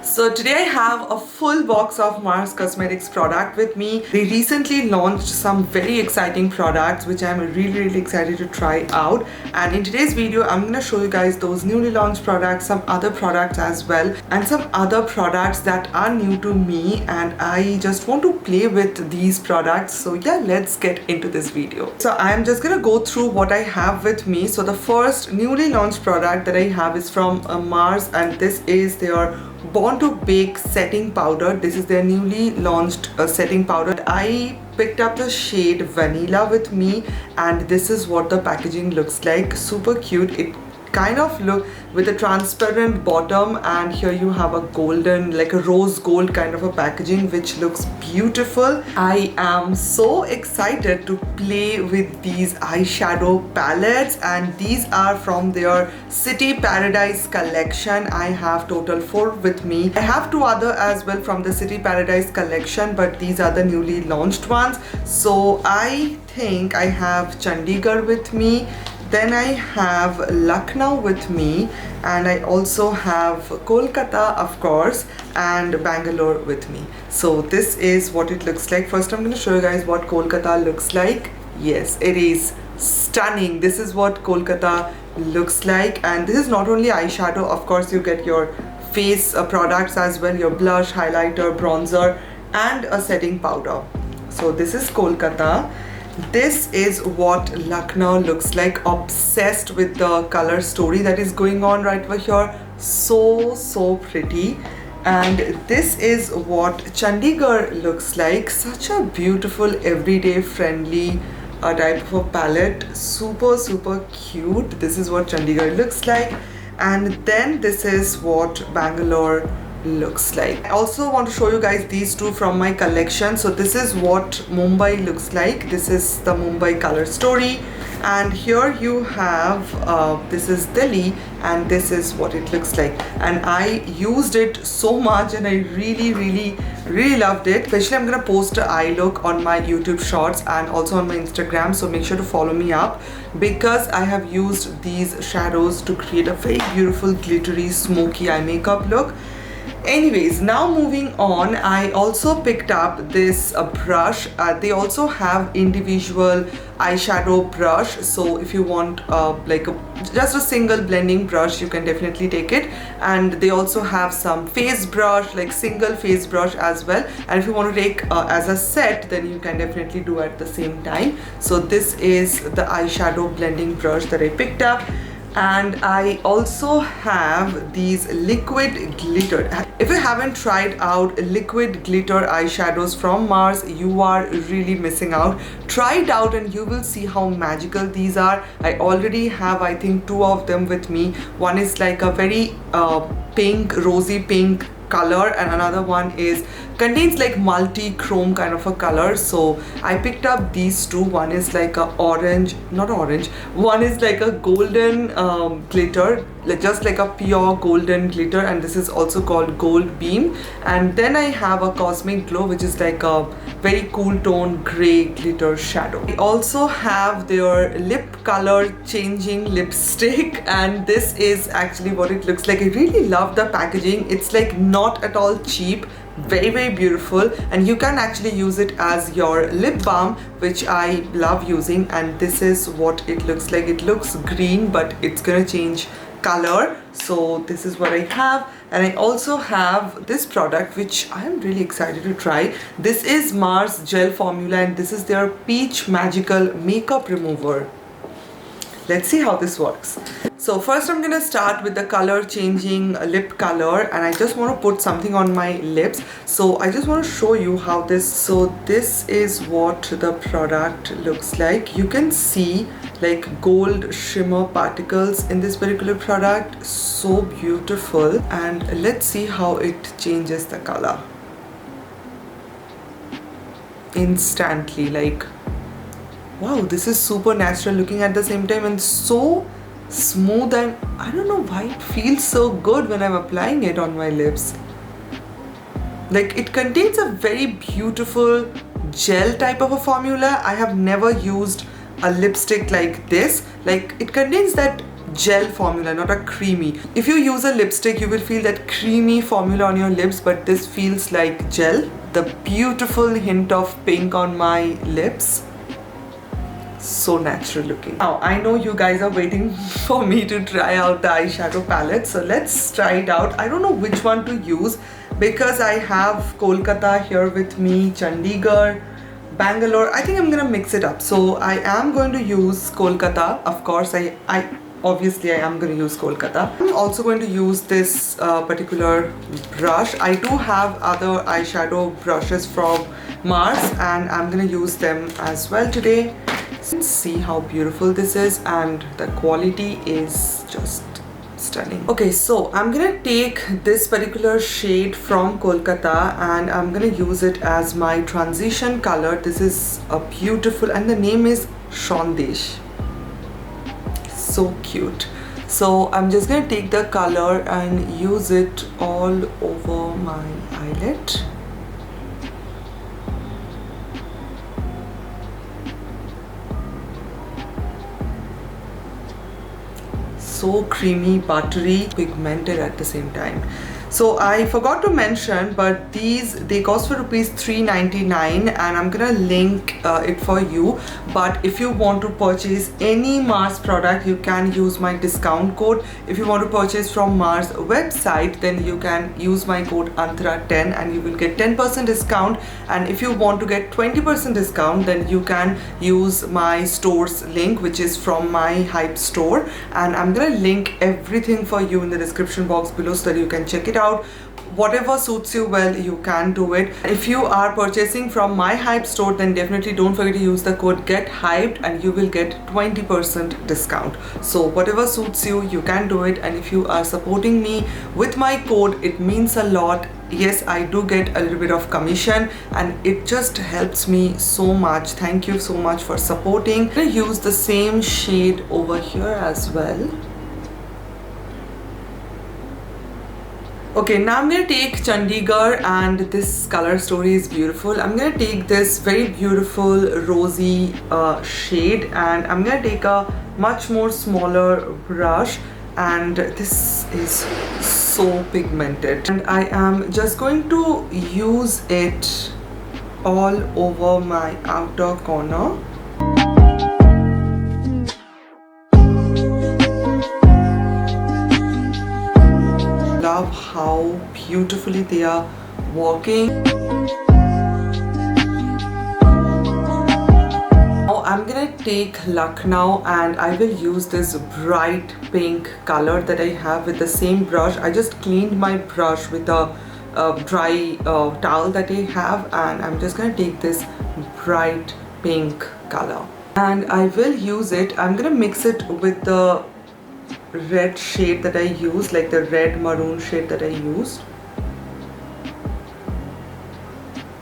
So today I have a full box of Mars Cosmetics product with me. They recently launched some very exciting products which I'm really excited to try out. And in today's video, I'm going to show you guys those newly launched products, some other products as well, and some other products that are new to me and I just want to play with these products. So yeah, let's get into this video. So I'm just going to go through what I have with me. So the first newly launched product that I have is from Mars, and this is their Born to Bake setting powder. This is their newly launched setting powder. I picked up the shade Vanilla with me, and this is what the packaging looks like. Super cute. It kind of look with a transparent bottom, and here you have a golden, like a rose gold kind of a packaging, which looks beautiful. I am so excited to play with these eyeshadow palettes, and these are from their City Paradise collection. I have total 4 with me. I have 2 other as well from the City Paradise collection, but these are the newly launched ones. So I think I have Chandigarh with me. Then I have Lucknow with me, and I also have Kolkata, of course, and Bangalore with me. So this is what it looks like. First I'm going to show you guys what Kolkata looks like. Yes, it is stunning. This is what Kolkata looks like, and this is not only eyeshadow, of course you get your face products as well, your blush, highlighter, bronzer, and a setting powder. So this is Kolkata. This is what Lucknow looks like. Obsessed with the color story that is going on right over here. So pretty. And this is what Chandigarh looks like. Such a beautiful, everyday friendly type of a palette. Super cute. This is what Chandigarh looks like. And then this is what Bangalore looks like. I also want to show you guys these two from my collection. So this is what Mumbai looks like. This is the Mumbai color story, and here you have this is Delhi, and this is what it looks like. And I used it so much and I really loved it. Especially I'm gonna post an eye look on my YouTube shorts and also on my Instagram, so make sure to follow me up, because I have used these shadows to create a very beautiful glittery smoky eye makeup look. Anyways, now moving on, I also picked up this brush. They also have individual eyeshadow brush, so if you want like just a single blending brush, you can definitely take it. And they also have some face brush, like single face brush as well, and if you want to take as a set, then you can definitely do at the same time. So this is the eyeshadow blending brush that I picked up. And I also have these liquid glitter. If you haven't tried out liquid glitter eyeshadows from Mars, you are really missing out. Try it out and you will see how magical these are. I already have, I think, 2 of them with me. One is like a very pink, rosy pink color, and another one is contains like multi-chrome kind of a color. So I picked up these 2. One is like a orange, not orange, one is like a golden glitter, just like a pure golden glitter, and this is also called Gold Beam. And then I have a Cosmic Glow, which is like a very cool tone gray glitter shadow. I also have their lip color changing lipstick, and this is actually what it looks like. I really love the packaging. It's like not at all cheap, very beautiful, and you can actually use it as your lip balm, which I love using. And this is what it looks like. It looks green, but it's gonna change color. So this is what I have. And I also have this product, which I am really excited to try. This is Mars Gel Formula, and this is their Peach Magical Makeup Remover. Let's see how this works. So first I'm gonna start with the color changing lip color, and I just want to put something on my lips. So I just want to show you how this, so this is what the product looks like. You can see like gold shimmer particles in this particular product. So beautiful. And let's see how it changes the color instantly. Like, wow, this is super natural looking at the same time, and so smooth, and I don't know why it feels so good when I'm applying it on my lips. Like, it contains a very beautiful gel type of a formula. I have never used a lipstick like this. Like, it contains that gel formula, not a creamy. If you use a lipstick, you will feel that creamy formula on your lips, but this feels like gel. The beautiful hint of pink on my lips. So natural looking. Now I know you guys are waiting for me to try out the eyeshadow palette, so let's try it out. I don't know which one to use because I have Kolkata here with me, Chandigarh, Bangalore. I think I'm gonna mix it up. So I am going to use Kolkata. Of course, obviously I am going to use Kolkata. I'm also going to use this particular brush. I do have other eyeshadow brushes from Mars and I'm going to use them as well today. Let's see how beautiful this is, and the quality is just stunning. Okay, so I'm gonna take this particular shade from Kolkata and I'm gonna use it as my transition color. This is a beautiful, and the name is Shondesh. So cute. So I'm just gonna take the color and use it all over my eyelid. So creamy, buttery, pigmented at the same time. So I forgot to mention, but they cost for rupees 399 and I'm gonna link it for you. But if you want to purchase any Mars product, you can use my discount code. If you want to purchase from Mars website, then you can use my code Antara10 and you will get 10% discount. And if you want to get 20% discount, then you can use my store's link, which is from my Hype store. And I'm gonna link everything for you in the description box below so that you can check it out. Whatever suits you well, you can do it. If you are purchasing from my Hype store, then definitely don't forget to use the code GETHYPED and you will get 20% discount. So whatever suits you, you can do it. And if you are supporting me with my code, it means a lot. Yes, I do get a little bit of commission and it just helps me so much. Thank you so much for supporting. I'm gonna use the same shade over here as well. Okay, now I'm going to take Chandigarh, and this color story is beautiful. I'm going to take this very beautiful rosy shade and I'm going to take a much more smaller brush, and this is so pigmented. And I am just going to use it all over my outer corner. Love how beautifully they are working. Now I'm gonna take Lucknow and I will use this bright pink color that I have with the same brush. I just cleaned my brush with a dry towel that I have, and I'm just gonna take this bright pink color and I will use it. I'm gonna mix it with the red shade that I used, like the red maroon shade that I used.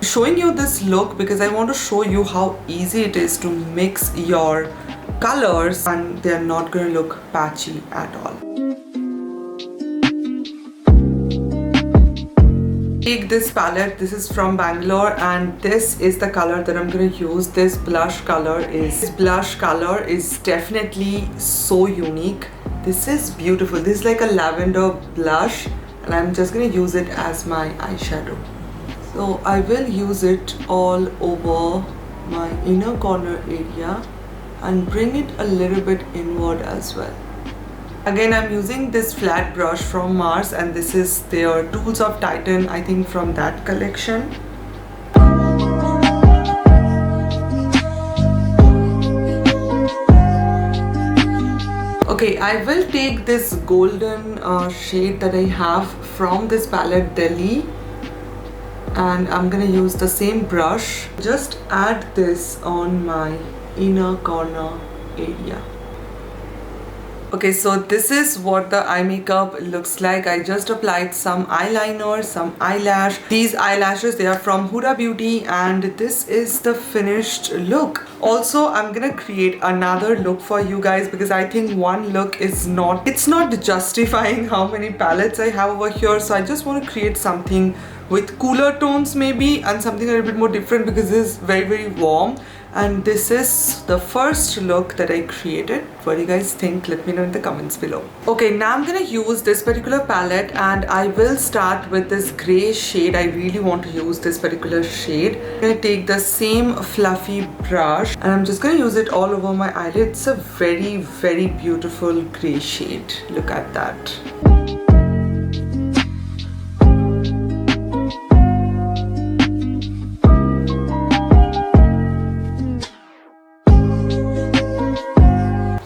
Showing you this look because I want to show you how easy it is to mix your colors and they're not going to look patchy at all. Take this palette. This is from Bangalore and this is the color that I'm going to use. This blush color is definitely so unique. This is beautiful. This is like a lavender blush and I'm just going to use it as my eyeshadow. So I will use it all over my inner corner area and bring it a little bit inward as well. Again, I'm using this flat brush from Mars and this is their Tools of Titan, I think from that collection. Okay, I will take this golden shade that I have from this palette Delhi and I'm gonna use the same brush. Just add this on my inner corner area. Okay, so this is what the eye makeup looks like. I just applied some eyeliner, some eyelash. These eyelashes, they are from Huda Beauty and this is the finished look. Also, I'm gonna create another look for you guys because I think one look is not justifying how many palettes I have over here. So I just want to create something with cooler tones maybe, and something a little bit more different because this is very warm. And this is the first look that I created. What do you guys think? Let me know in the comments below. Okay, now I'm gonna use this particular palette, and I will start with this gray shade. I really want to use this particular shade. I'm gonna take the same fluffy brush and I'm just gonna use it all over my eyelid. It's a very beautiful gray shade. Look at that.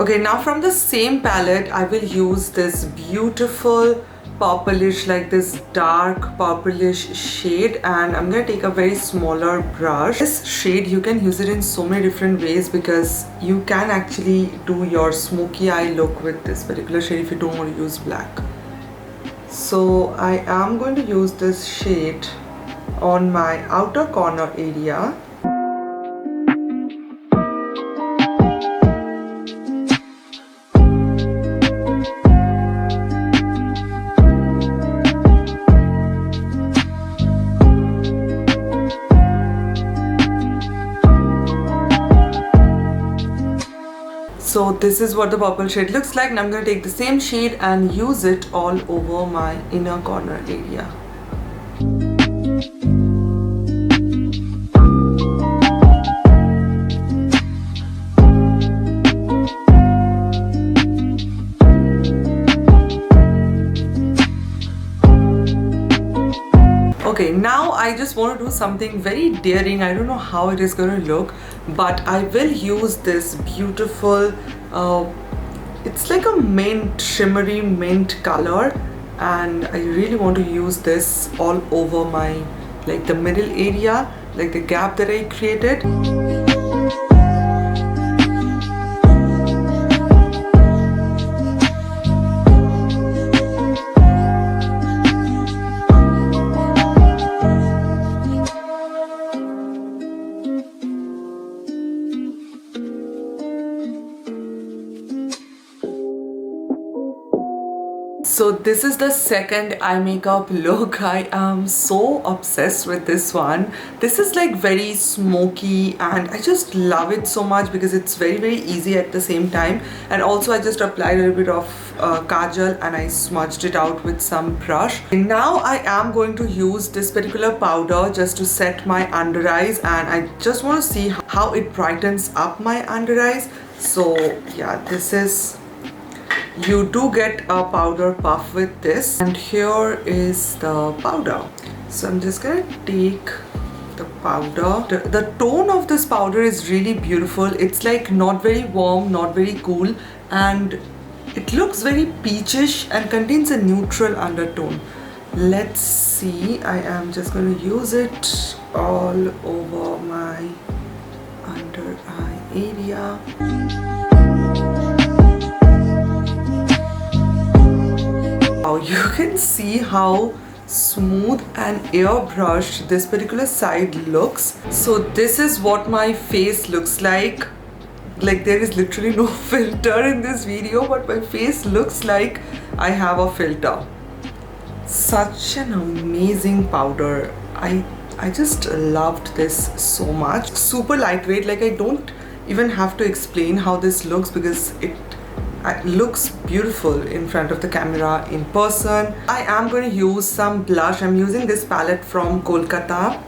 Okay, now from the same palette, I will use this beautiful purplish, like this dark purplish shade, and I'm gonna take a very smaller brush. This shade, you can use it in so many different ways because you can actually do your smoky eye look with this particular shade if you don't want to use black. So I am going to use this shade on my outer corner area. So this is what the purple shade looks like, and I'm going to take the same shade and use it all over my inner corner area. Okay, now I just want to do something very daring. I don't know how it is going to look, but I will use this beautiful, it's like a mint, shimmery mint color, and I really want to use this all over my, like the middle area, like the gap that I created. So this is the second eye makeup look. I am so obsessed with this one. This is like very smoky, and I just love it so much because it's very easy at the same time. And also I just applied a little bit of kajal and I smudged it out with some brush. And now I am going to use this particular powder just to set my under eyes, and I just want to see how it brightens up my under eyes. So yeah, this is, you do get a powder puff with this, and here is the powder. So I'm just gonna take the powder. The tone of this powder is really beautiful. It's like not very warm, not very cool, and it looks very peachish and contains a neutral undertone. Let's see, I am just going to use it all over my under eye area. Now you can see how smooth and airbrushed this particular side looks. So this is what my face looks like. Like there is literally no filter in this video, but my face looks like I have a filter. Such an amazing powder. I just loved this so much. Super lightweight, like I don't even have to explain how this looks because it looks beautiful in front of the camera, in person. I am going to use some blush. I'm using this palette from Kolkata.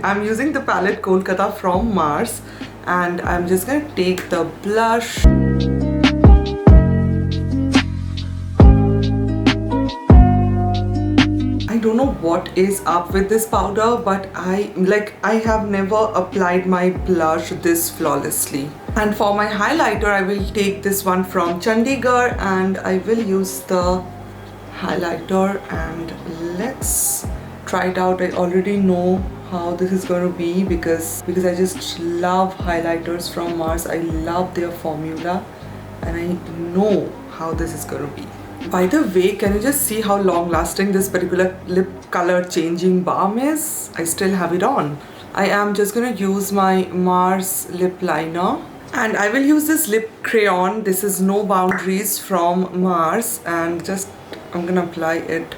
I'm using the palette Kolkata from Mars, and I'm just going to take the blush. I don't know what is up with this powder, but I have never applied my blush this flawlessly. And for my highlighter, I will take this one from Chandigarh, and I will use the highlighter, and let's try it out. I already know how this is going to be because I just love highlighters from Mars. I love their formula, and I know how this is going to be. By the way, can you just see how long lasting this particular lip color changing balm is? I still have it on. I am just going to use my Mars lip liner, and I will use this lip crayon. This is No Boundaries from Mars, and I'm going to apply it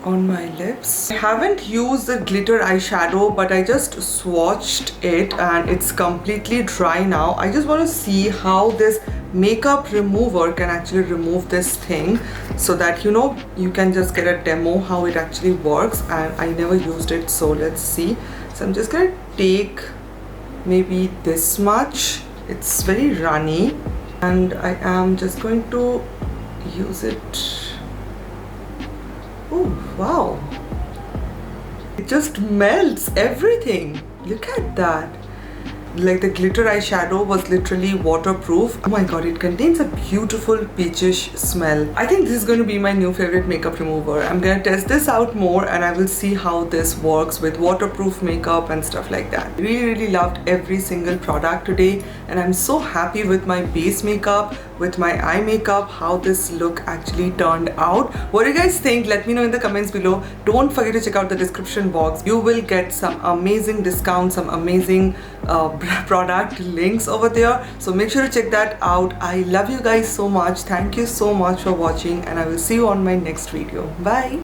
on my lips. I haven't used the glitter eyeshadow, but I just swatched it and it's completely dry now. I just want to see how this makeup remover can actually remove this thing, so that you can just get a demo how it actually works, and I never used it, so let's see. So I'm just gonna take maybe this much. It's very runny, and I am just going to use it. Oh wow, it just melts everything. Look at that. Like the glitter eyeshadow was literally waterproof. Oh my god, it contains a beautiful peachish smell. I think this is going to be my new favorite makeup remover. I'm going to test this out more and I will see how this works with waterproof makeup and stuff like that. Really loved every single product today, and I'm so happy with my base makeup, with my eye makeup, how this look actually turned out. What do you guys think? Let me know in the comments below. Don't forget to check out the description box. You will get some amazing discounts, some amazing product links over there, so make sure to check that out. I love you guys so much. Thank you so much for watching, and I will see you on my next video. Bye.